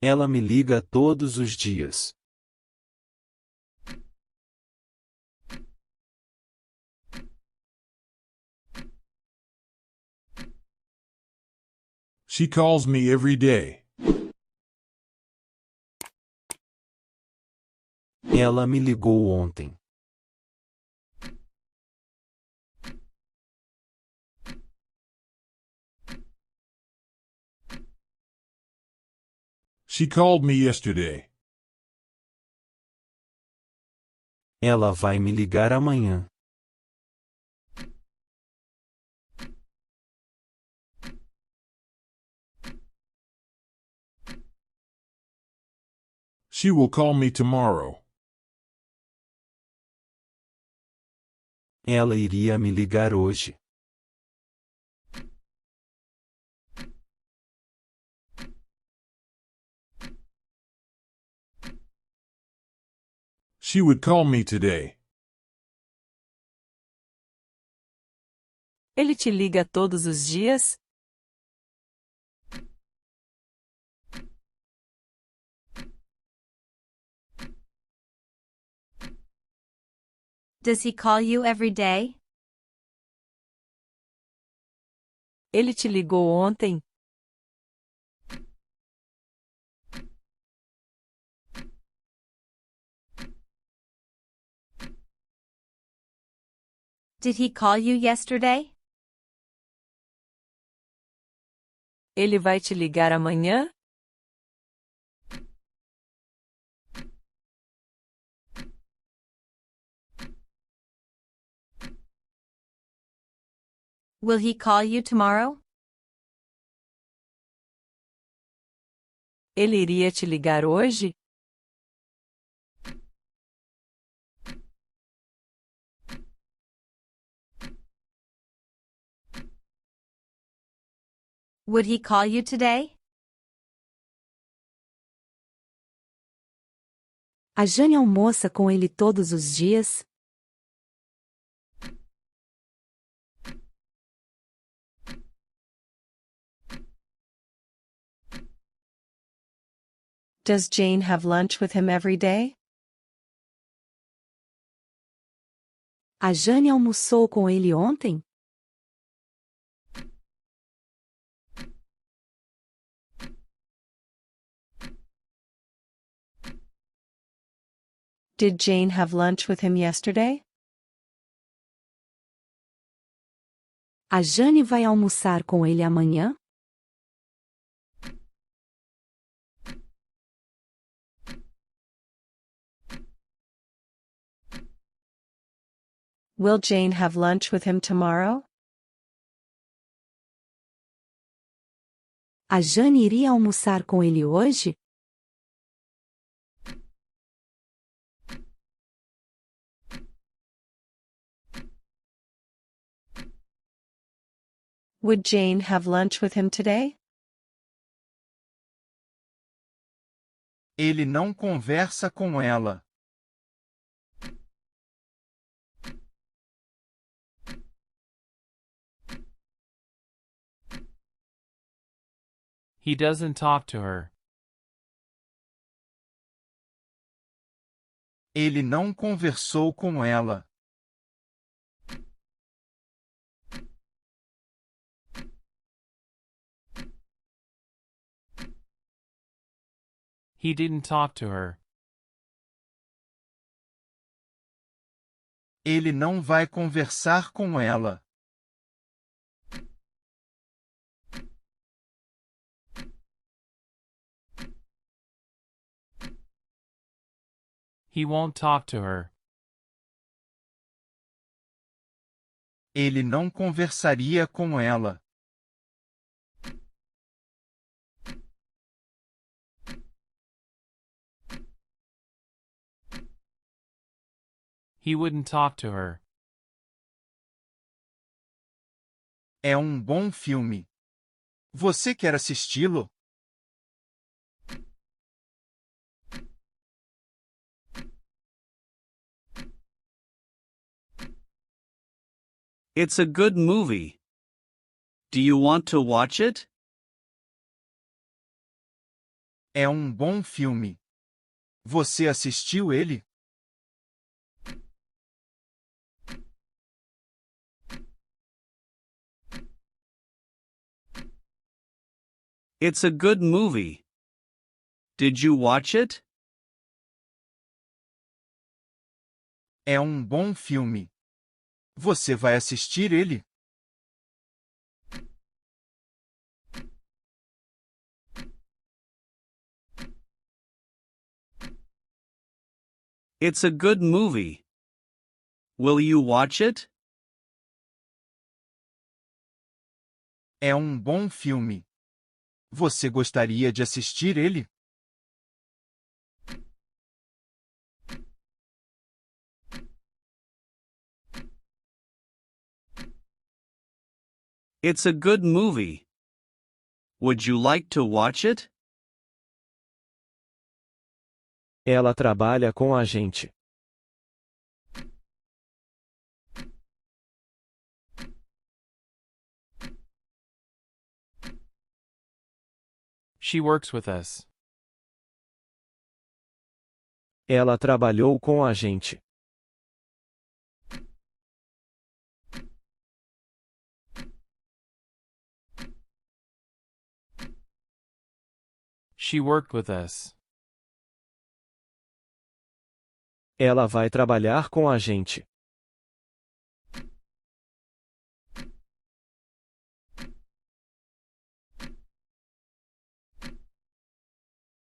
Ela me liga todos os dias. She calls me every day. Ela me ligou ontem. She called me yesterday. Ela vai me ligar amanhã. She will call me tomorrow. Ela iria me ligar hoje. She would call me today. Ele te liga todos os dias? Does he call you every day? Ele te ligou ontem? Did he call you yesterday? Ele vai te ligar amanhã? Will he call you tomorrow? Ele iria te ligar hoje? Would he call you today? A Jane almoça com ele todos os dias? Does Jane have lunch with him every day? A Jane almoçou com ele ontem? Did Jane have lunch with him yesterday? A Jane vai almoçar com ele amanhã? Will Jane have lunch with him tomorrow? A Jane iria almoçar com ele hoje? Would Jane have lunch with him today? Ele não conversa com ela. He doesn't talk to her. Ele não conversou com ela. He didn't talk to her. Ele não vai conversar com ela. He won't talk to her. Ele não conversaria com ela. He wouldn't talk to her. É bom filme. Você quer assisti-lo? It's a good movie. Do you want to watch it? É um bom filme. Você assistiu ele? It's a good movie. Did you watch it? É um bom filme. Você vai assistir ele? It's a good movie. Will you watch it? É um bom filme. Você gostaria de assistir ele? It's a good movie. Would you like to watch it? Ela trabalha com a gente. She works with us. Ela trabalhou com a gente. She worked with us. Ela vai trabalhar com a gente.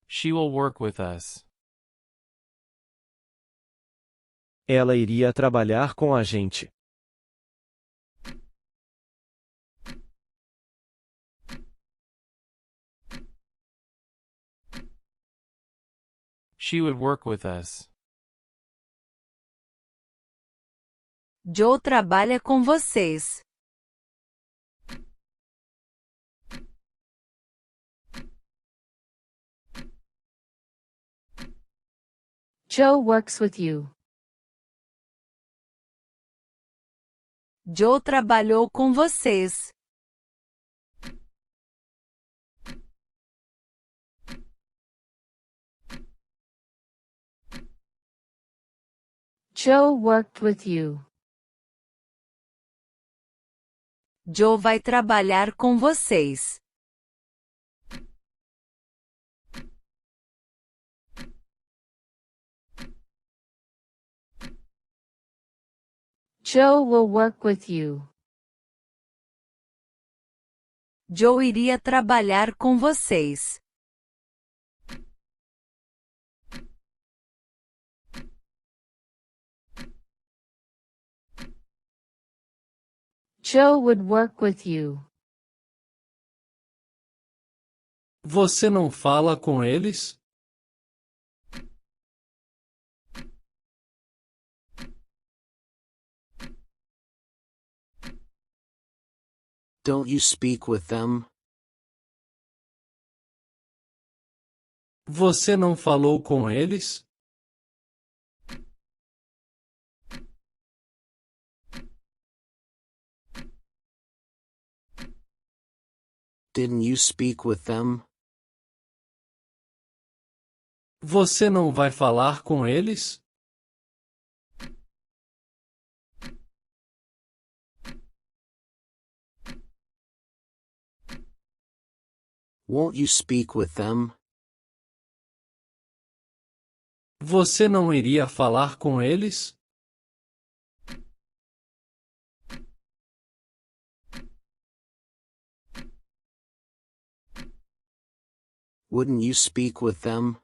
She will work with us. Ela iria trabalhar com a gente. She would work with us. Joe trabalha com vocês. Joe works with you. Joe trabalhou com vocês. Joe worked with you. Joe vai trabalhar com vocês. Joe will work with you. Joe iria trabalhar com vocês. Joe would work with you. Você não fala com eles? Don't you speak with them? Você não falou com eles? Didn't you speak with them? Você não vai falar com eles? Won't you speak with them? Você não iria falar com eles? Wouldn't you speak with them?